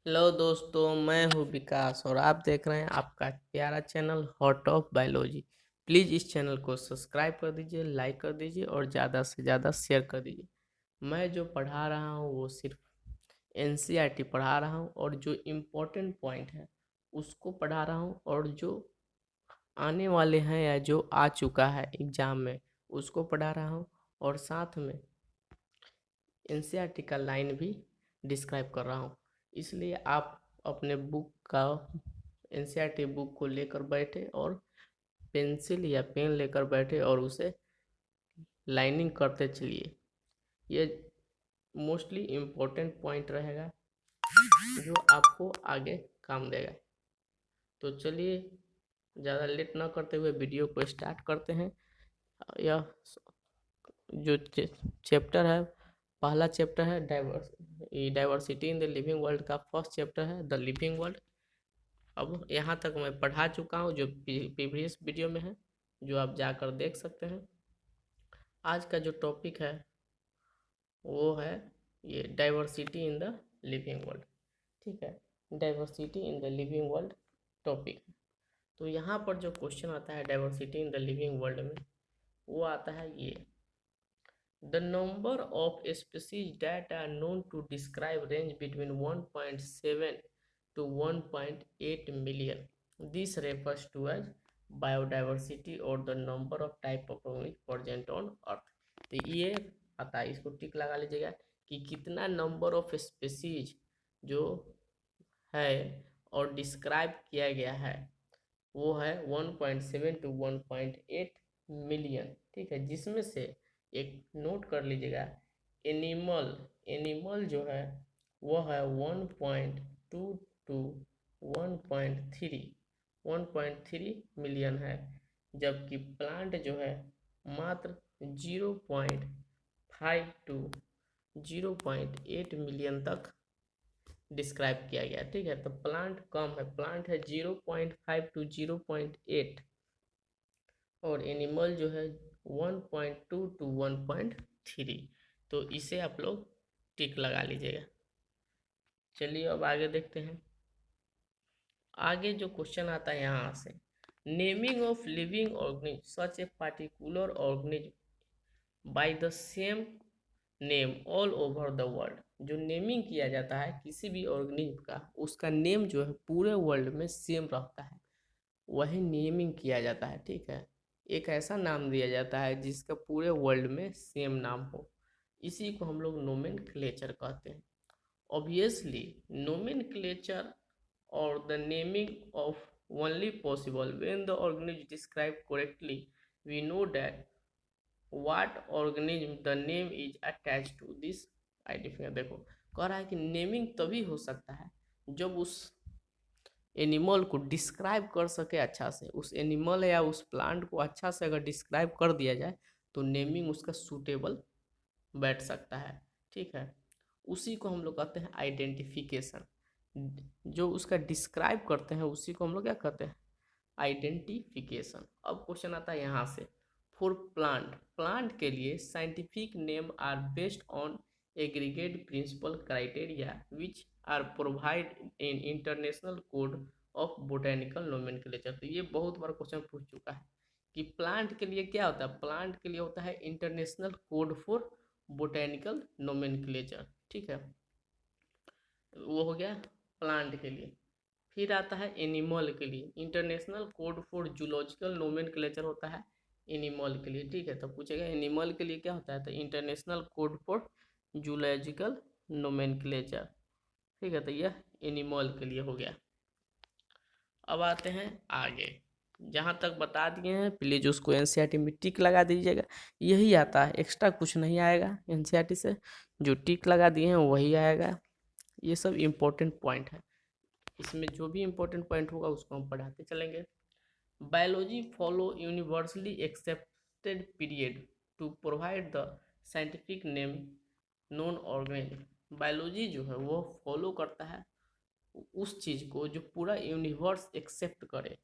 Hello दोस्तों, मैं हूं विकास और आप देख रहे हैं आपका प्यारा channel hot of biology. Please इस चैनल को सब्सक्राइब कर दीजिए, लाइक कर दीजिए और ज़्यादा से ज़्यादा शेयर कर दीजिए। मैं जो पढ़ा रहा हूं वो सिर्फ एनसीईआरटी पढ़ा रहा हूं और जो इम्पोर्टेंट पॉइंट है उसको पढ़ा रहा हूं, और जो आने वाले हैं या जो आ चुका है एग्ज़ाम में उसको पढ़ा रहा हूं, और साथ में एनसीईआरटी का लाइन भी डिस्क्राइब कर रहा हूँ। इसलिए आप अपने बुक का एनसीईआरटी बुक को लेकर बैठे और पेंसिल या पेन लेकर बैठे और उसे लाइनिंग करते चलिए। ये मोस्टली इम्पोर्टेंट पॉइंट रहेगा जो आपको आगे काम देगा। तो चलिए, ज़्यादा लेट ना करते हुए वीडियो को स्टार्ट करते हैं। यह जो चैप्टर है, पहला चैप्टर है diversity in the living world का फर्स्ट चैप्टर है द लिविंग वर्ल्ड। अब यहाँ तक मैं पढ़ा चुका हूँ जो प्रीवियस वीडियो में है, जो आप जाकर देख सकते हैं। आज का जो टॉपिक है वो है ये diversity in the living world. ठीक है, diversity in the living world topic. तो यहाँ पर जो क्वेश्चन आता है diversity in the living world में, वो आता है ये: the number of species that are known to describe range between 1.7 to 1.8 million. This refers to as biodiversity or the number of type of organisms present on earth. तो ये आता है, इसको टिक लगा लीजिएगा कि कितना नंबर ऑफ स्पेसीज जो है और डिस्क्राइब किया गया है वो है 1.7 टू 1.8 मिलियन। ठीक है, जिसमें से एक नोट कर लीजिएगा, एनिमल एनिमल जो है वो है 1.2 टू 1.3 मिलियन है, जबकि प्लांट जो है मात्र 0.5 टू 0.8 मिलियन तक डिस्क्राइब किया गया। ठीक है, तो प्लांट कम है, प्लांट है 0.5 टू 0.8, और एनिमल जो है 1.2 टू 1.3। तो इसे आप लोग टिक लगा लीजिएगा। चलिए अब आगे देखते हैं। आगे जो क्वेश्चन आता है यहाँ से, naming of living organism such a particular organism by the same name all over the world. जो नेमिंग किया जाता है किसी भी ऑर्गेनिज्म का, उसका नेम जो है पूरे वर्ल्ड में सेम रहता है, वही नेमिंग किया जाता है। ठीक है, एक ऐसा नाम दिया जाता है जिसका पूरे वर्ल्ड में सेम नाम हो, इसी को हम लोग नोमेनक्लेचर कहते हैं। Obviously nomenclature or the naming of only possible when the organism is described correctly. We know that what organism the name is attached to this identifier. देखो, कह रहा है कि नेमिंग तभी हो सकता है जब उस एनिमल को डिस्क्राइब कर सके अच्छा से, उस एनिमल या उस प्लांट को अच्छा से अगर डिस्क्राइब कर दिया जाए तो नेमिंग उसका सूटेबल बैठ सकता है। ठीक है, उसी को हम लोग कहते हैं आइडेंटिफिकेशन। जो उसका डिस्क्राइब करते हैं उसी को हम लोग क्या कहते हैं, आइडेंटिफिकेशन। अब क्वेश्चन आता है यहाँ से, फॉर प्लांट, प्लांट के लिए scientific name are based on aggregate principle criteria which are provide in international code of botanical nomenclature. तो ये बहुत बार क्वेश्चन पूछ चुका है कि प्लांट के लिए क्या होता है। प्लांट के लिए होता है international code for botanical nomenclature. ठीक है, वो हो गया प्लांट के लिए। फिर आता है एनिमल के लिए, international code for zoological nomenclature होता है एनिमल के लिए। ठीक है, तो पूछेगा एनिमल के लिए क्या होता है, तो international code for zoological nomenclature. ठीक है, तो यह एनिमल के लिए हो गया। अब आते हैं आगे, जहाँ तक बता दिए हैं प्लीज़ उसको एनसीईआरटी में टिक लगा दीजिएगा। यही आता है, एक्स्ट्रा कुछ नहीं आएगा एनसीईआरटी से, जो टिक लगा दिए हैं वही आएगा। ये सब इम्पोर्टेंट पॉइंट है, इसमें जो भी इम्पोर्टेंट पॉइंट होगा उसको हम पढ़ाते चलेंगे। Biology follow universally accepted period to provide the scientific name known organism. Biology जो है वो फॉलो करता है उस चीज़ को जो पूरा यूनिवर्स एक्सेप्ट करे,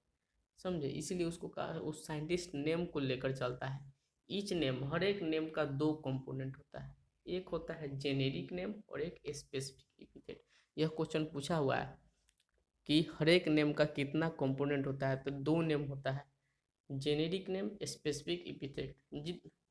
समझे, इसीलिए उसको कहा है, उस साइंटिस्ट नेम को लेकर चलता है। ईच नेम, हर एक नेम का दो कंपोनेंट होता है, एक होता है जेनेरिक नेम और एक स्पेसिफिक एपिथेट। यह क्वेश्चन पूछा हुआ है कि हर एक नेम का कितना कंपोनेंट होता है, तो 2 नेम होता है, generic name, specific epithet.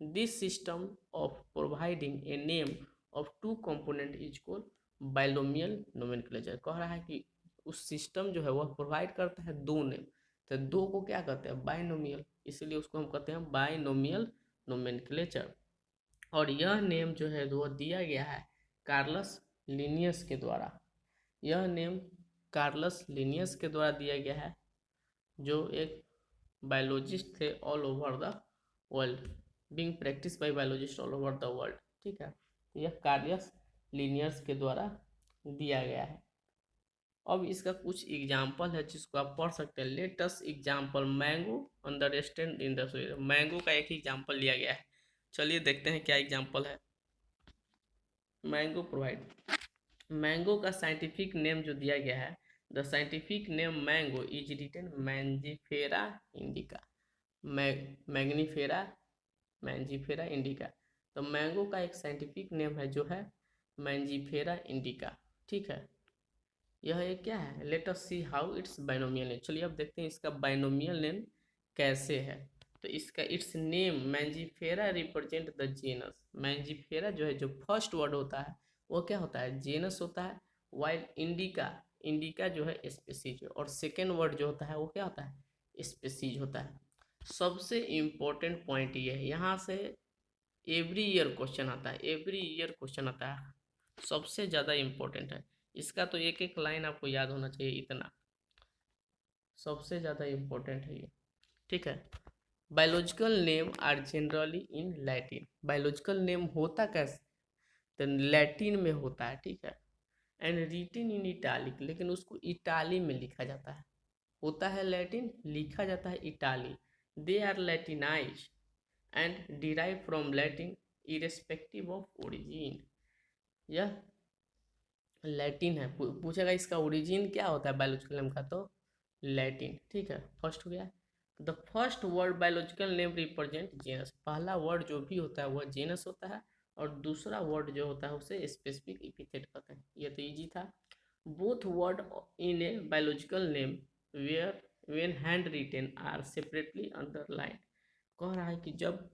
This system of providing a name of 2 component is called binomial nomenclature. कह रहा है कि उस सिस्टम जो है वह प्रोवाइड करता है 2 नेम, तो 2 को क्या कहते हैं, बाइनोमियल, इसलिए उसको हम कहते हैं बाइनोमियल नोमेनक्लेचर। और यह नेम जो है वो दिया गया है कार्लस लिनियस के द्वारा। यह नेम कार्लस लिनियस के द्वारा दिया गया है, जो एक बायोलॉजिस्ट थे all over the world, being practice by biologist all over the world. ठीक है, तो यह कार्लस लिनियस के द्वारा दिया गया है। अब इसका कुछ एग्जाम्पल है जिसको आप पढ़ सकते हैं। Latest example mango understand in the. Mango का एक एग्जाम्पल लिया गया है, चलिए देखते हैं क्या एग्जाम्पल है। मैंगो प्रोवाइड, मैंगो का साइंटिफिक नेम जो दिया गया है, the scientific name mango is written Mangifera indica, magnifera Mangifera indica. तो मैंगो का एक साइंटिफिक नेम है जो है मैंजीफेरा इंडिका। ठीक है, यह एक क्या है, let us see how it's binomial name. चलिए अब देखते हैं इसका बाइनोमियल नेम कैसे है। तो इसका its name Mangifera represent the genus. Mangifera जो है, जो फर्स्ट वर्ड होता है वो क्या होता है, जेनस होता है। वाइल इंडिका, इंडिका जो है स्पीसीज, और सेकेंड वर्ड जो होता है वो क्या होता है, स्पीसीज होता है। सबसे इम्पोर्टेंट पॉइंट ये है, यहाँ से एवरी ईयर क्वेश्चन आता है, एवरी ईयर क्वेश्चन आता है, सबसे ज़्यादा इम्पोर्टेंट है। इसका तो एक एक लाइन आपको याद होना चाहिए, इतना सबसे ज़्यादा इम्पोर्टेंट है ये। ठीक है, biological name are generally in Latin. Biological name होता कैसे, तो लैटिन में होता है। ठीक है, एंड रिटिन इन इटालिक, लेकिन उसको इटाली में लिखा जाता है। होता है लैटिन, लिखा जाता है italic. They are latinise and derive from Latin irrespective of origin. यह लैटिन है। पूछेगा इसका ओरिजिन क्या होता है बायोलॉजिकल नेम का, तो लैटिन। ठीक है, फर्स्ट हो गया। The first word biological name represent genus. पहला वर्ड जो भी होता है वह जेनस होता है, और दूसरा वर्ड जो होता है उसे स्पेसिफिक एपिथेट कहते हैं। ये तो इजी था। Both word in a biological name where when hand written are separately underline. कह रहा है कि जब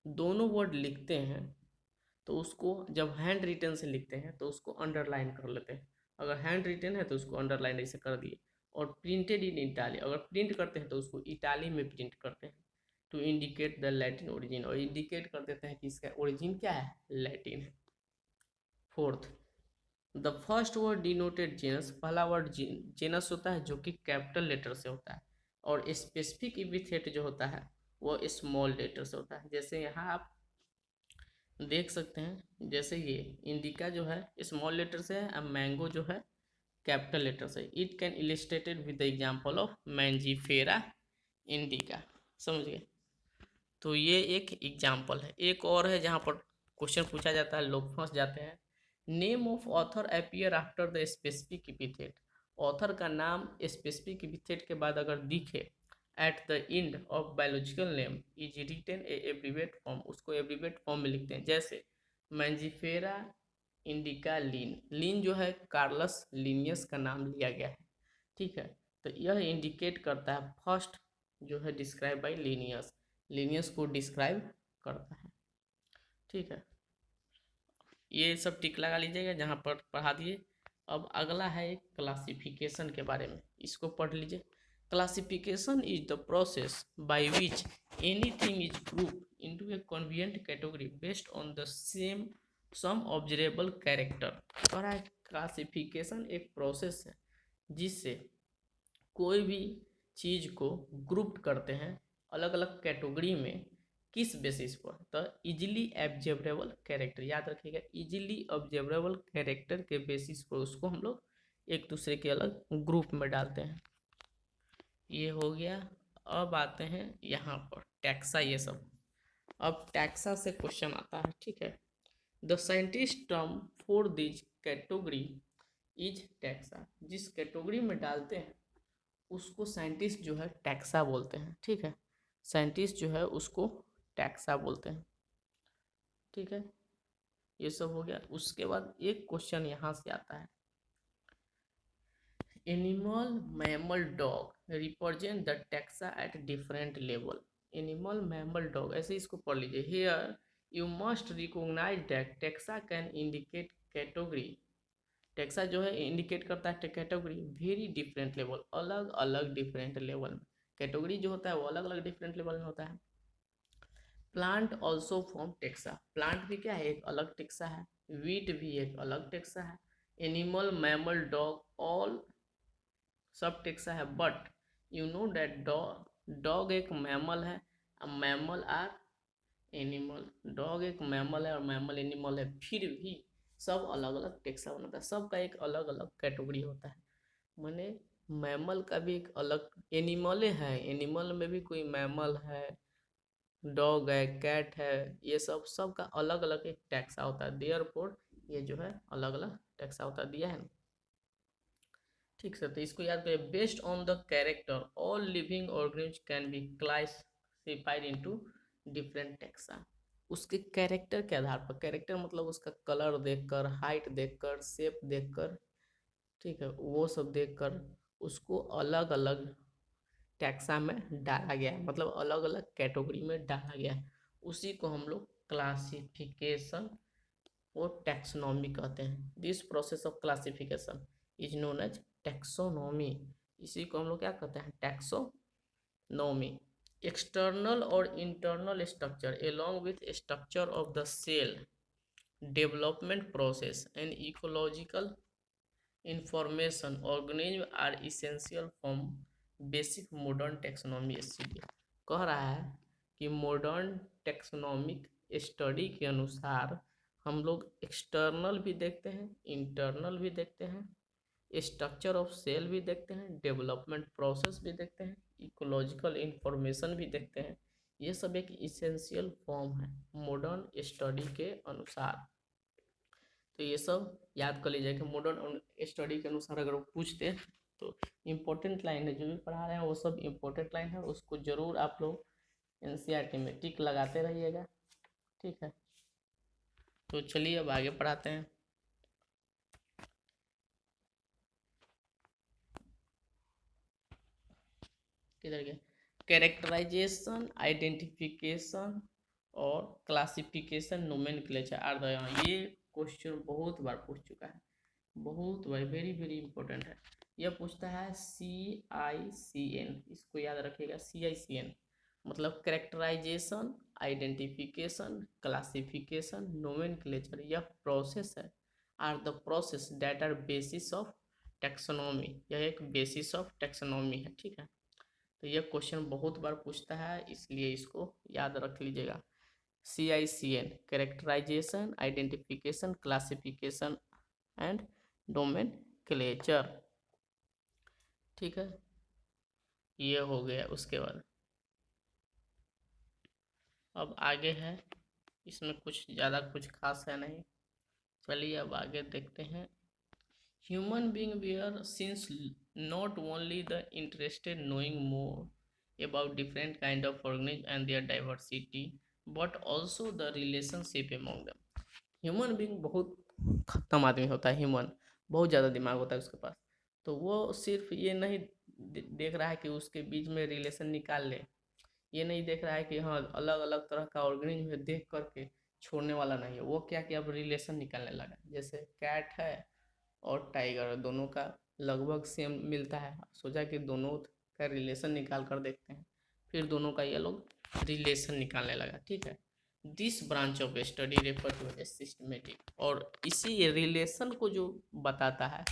दोनों वर्ड लिखते हैं तो उसको, जब हैंड रिटन से लिखते हैं तो उसको अंडरलाइन कर लेते हैं। अगर हैंड रिटन है तो उसको अंडरलाइन ऐसे कर दिए। और प्रिंटेड इन इटाली, अगर प्रिंट करते हैं तो उसको इटाली में प्रिंट करते हैं, to indicate the Latin origin, और इंडिकेट कर देते हैं कि इसका ओरिजिन क्या है, लैटिन है। Fourth, the first word denoted genus. पहला वर्ड जेनस होता है जो कि कैपिटल लेटर से होता है, और स्पेसिफिक एपिथेट जो होता है वो स्मॉल लेटर से होता है। जैसे यहाँ आप देख सकते हैं, जैसे ये इंडिका जो है स्मॉल लेटर से है, अब मैंगो जो है कैपिटल लेटर से। It can illustrated with the example of Mangifera indica. समझ गए, तो ये एक एग्जांपल है। एक और है जहाँ पर क्वेश्चन पूछा जाता है, लोग फंस जाते हैं। Name of author appear after the specific epithet. Author का नाम स्पेसिफिक एपिथेट के बाद अगर दिखे at the end of biological name is written a abbreviate form, उसको एब्रीवेट फॉर्म में लिखते हैं। जैसे मैंजीफेरा इंडिका लीन, लीन जो है कार्लस लिनियस का नाम लिया गया है। ठीक है, तो यह इंडिकेट करता है फर्स्ट जो है डिस्क्राइब बाय लीनियस, लीनियस को डिस्क्राइब करता है। ठीक है, ये सब टिक लगा लीजिएगा जहाँ पर पढ़ा दिए। अब अगला है एक क्लासिफिकेशन के बारे में, इसको पढ़ लीजिए। Classification is the process by which anything is group into a convenient category based on the same some observable character. कह रहा है क्लासिफिकेशन एक प्रोसेस है जिससे कोई भी चीज़ को ग्रुप करते हैं अलग अलग कैटेगरी में, किस बेसिस पर, तो इजीली ऑब्जर्वेबल कैरेक्टर, याद रखिएगा, इजीली ऑब्जर्वेबल कैरेक्टर के बेसिस पर उसको हम लोग एक दूसरे के अलग ग्रुप में डालते हैं। ये हो गया। अब आते हैं यहाँ पर टैक्सा, ये सब। अब टैक्सा से क्वेश्चन आता है। ठीक है, the scientist term for this category is taxa. जिस कैटेगरी में डालते हैं उसको साइंटिस्ट जो है टैक्सा बोलते हैं। ठीक है, साइंटिस्ट जो है उसको टैक्सा बोलते हैं। ठीक है, ये सब हो गया। उसके बाद एक क्वेश्चन यहाँ से आता है, animal mammal dog represent the taxa at different level. Animal mammal dog ऐसे इसको पढ़ लीजिए। Here you must recognise that taxa can indicate category. Taxa जो है इंडिकेट करता है कैटेगरी वेरी डिफरेंट लेवल, अलग अलग डिफरेंट लेवल में। कैटेगरी जो होता है वो अलग अलग डिफरेंट लेवल में होता है। Plant also form taxa, plant भी क्या है एक अलग टेक्सा है। वीट भी एक अलग टेक्सा है। एनिमल मैमल डॉग ऑल सब टेक्सा है। But you know that dog एक मैमल है, मैमल आर एनिमल। डॉग एक मैमल है और मैमल एनिमल है, फिर भी सब अलग अलग टेक्सा बनाता है, सबका एक अलग अलग कैटेगरी होता है। मैंने मैमल का भी एक अलग एनिमल है, एनिमल में भी कोई मैमल है, डॉग है, कैट है, ये सब सबका अलग अलग एक टैक्सा होता है। देयरफॉर ये जो है अलग अलग टैक्सा होता दिया है ना। ठीक है, तो इसको याद करिए। Based on the character all living organism can be classified into different taxa. उसके कैरेक्टर के आधार पर, कैरेक्टर मतलब उसका कलर देखकर, हाइट देखकर, शेप देखकर, ठीक है, वो सब देखकर उसको अलग अलग टैक्सा में डाला गया है, मतलब अलग अलग कैटेगरी में डाला गया है। उसी को हम लोग क्लासिफिकेशन और टैक्सोनॉमी कहते हैं। This process of classification is known as taxonomy. इसी को हम लोग क्या कहते हैं, टैक्सोनॉमी। एक्सटर्नल और internal structure along with structure of the cell, development process and ecological information organism are essential from basic modern taxonomy. इसलिए कह रहा है कि मॉडर्न टेक्सोनॉमिक स्टडी के अनुसार हम लोग एक्सटर्नल भी देखते हैं, इंटरनल भी देखते हैं, स्ट्रक्चर ऑफ सेल भी देखते हैं, डेवलपमेंट प्रोसेस भी देखते हैं, इकोलॉजिकल इंफॉर्मेशन भी देखते हैं। ये सब एक इसेंशियल फॉर्म है मॉडर्न स्टडी के अनुसार। तो ये सब याद कर लीजिए कि मॉडर्न स्टडी के अनुसार अगर वो पूछते हैं तो इम्पोर्टेंट लाइन है, जो भी पढ़ा रहे हैं वो सब इम्पोर्टेंट लाइन है, उसको जरूर आप लोग एनसीईआरटी में टिक लगाते रहिएगा। ठीक है, तो चलिए अब आगे पढ़ाते हैं। किधर गया, कैरेक्टराइजेशन, आइडेंटिफिकेशन और क्लासिफिकेशन, नोमेनक्लेचर आर द। ये क्वेश्चन बहुत बार पूछ चुका है, बहुत भाई वेरी वेरी इंपॉर्टेंट है। यह पूछता है CICN, इसको याद रखिएगा। CICN मतलब कैरेक्टराइजेशन, आइडेंटिफिकेशन, क्लासिफिकेशन, नोमेनक्लेचर। यह प्रोसेस है, are the process that are basis of taxonomy. यह एक बेसिस ऑफ टैक्सोनॉमी है। ठीक है, तो यह क्वेश्चन बहुत बार पूछता है, इसलिए इसको याद रख लीजिएगा। CICN characterisation, identification, classification and nomenclature. ठीक है, ये हो गया। उसके बाद अब आगे है, इसमें कुछ ज़्यादा कुछ खास है नहीं। चलिए अब आगे देखते हैं। Human being were since not only the interested knowing more about different kind of organism and their diversity but also the relationship among them. Human being बहुत खत्म आदमी होता है, ह्यूमन बहुत ज़्यादा दिमाग होता है उसके पास, तो वो सिर्फ ये नहीं देख रहा है कि उसके बीच में रिलेशन निकाल ले, ये नहीं देख रहा है कि हाँ अलग अलग तरह का ऑर्गेनिज्म है देख करके छोड़ने वाला नहीं है। वो क्या कि अब रिलेशन निकालने लगा। जैसे कैट है और टाइगर, दोनों का लगभग सेम मिलता है, सोचा कि दोनों का रिलेशन निकाल कर देखते हैं, फिर दोनों का ये लोग रिलेशन निकालने लगा। ठीक है, this branch of study refer to a systematic, और इसी रिलेशन को जो बताता है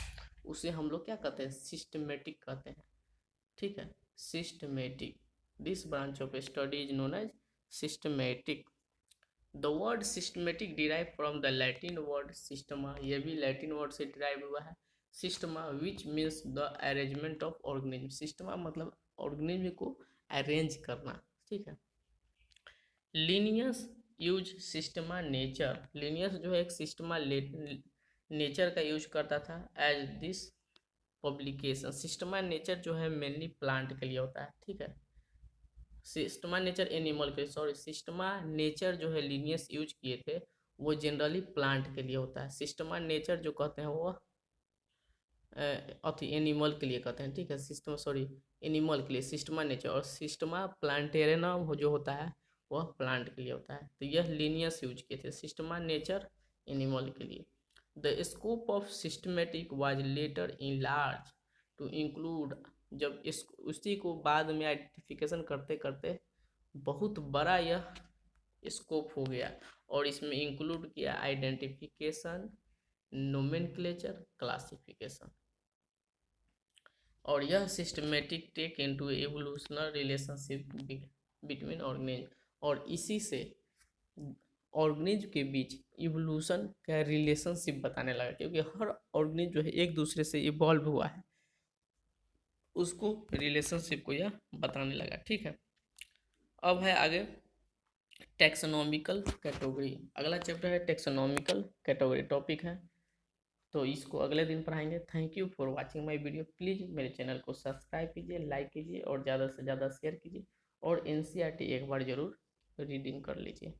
उसे हम लोग क्या कहते हैं, सिस्टमेटिक कहते हैं। ठीक है, systematic, this branch of study is known as systematic. The word systematic derive from the Latin word systema, ये भी लैटिन वर्ड से डिराइव हुआ है। Systema which means the arrangement of organism. Systema मतलब ऑर्गेनिज्म को अरेंज करना। ठीक है, Linnaeus use systema nature, Linnaeus जो है एक सिस्टमा नेचर का यूज करता था as this publication. Systema nature जो है मेनली प्लांट के लिए होता है। ठीक है, सिस्टमा नेचर एनिमल के, सॉरी, सिस्टमा नेचर जो है लीनियस यूज किए थे वो जनरली प्लांट के लिए होता है। सिस्टमा नेचर जो कहते हैं वो अथी एनिमल के लिए कहते हैं, ठीक है। सिस्टम सॉरी एनिमल के लिए सिस्टमा नेचर, और सिस्टमा प्लांटेरियम जो होता है वह प्लांट के लिए होता है। तो यह लिनियस यूज किए थे, सिस्टमा नेचर एनिमल के लिए। The scope of systematic was later enlarged to include, जब इस उसी को बाद में आइडेंटिफिकेशन करते करते बहुत बड़ा यह स्कोप हो गया, और इसमें इंक्लूड किया आइडेंटिफिकेशन, नोमेनक्लेचर, क्लासिफिकेशन। और यह systematic take into evolutional relationship between organism, और इसी से ऑर्गेनिज्म के बीच इवोल्यूशन का रिलेशनशिप बताने लगा, क्योंकि हर ऑर्गेनिज्म जो है एक दूसरे से इवॉल्व हुआ है, उसको रिलेशनशिप को यह बताने लगा, ठीक है। अब है आगे टैक्सोनॉमिकल कैटेगरी, अगला चैप्टर है टैक्सोनॉमिकल कैटेगरी टॉपिक है, तो इसको अगले दिन पढ़ाएंगे। Thank you for watching my video. Please मेरे चैनल को सब्सक्राइब कीजिए, लाइक कीजिए और ज़्यादा से ज़्यादा शेयर कीजिए, और एनसीईआरटी एक बार ज़रूर रीडिंग कर लीजिए।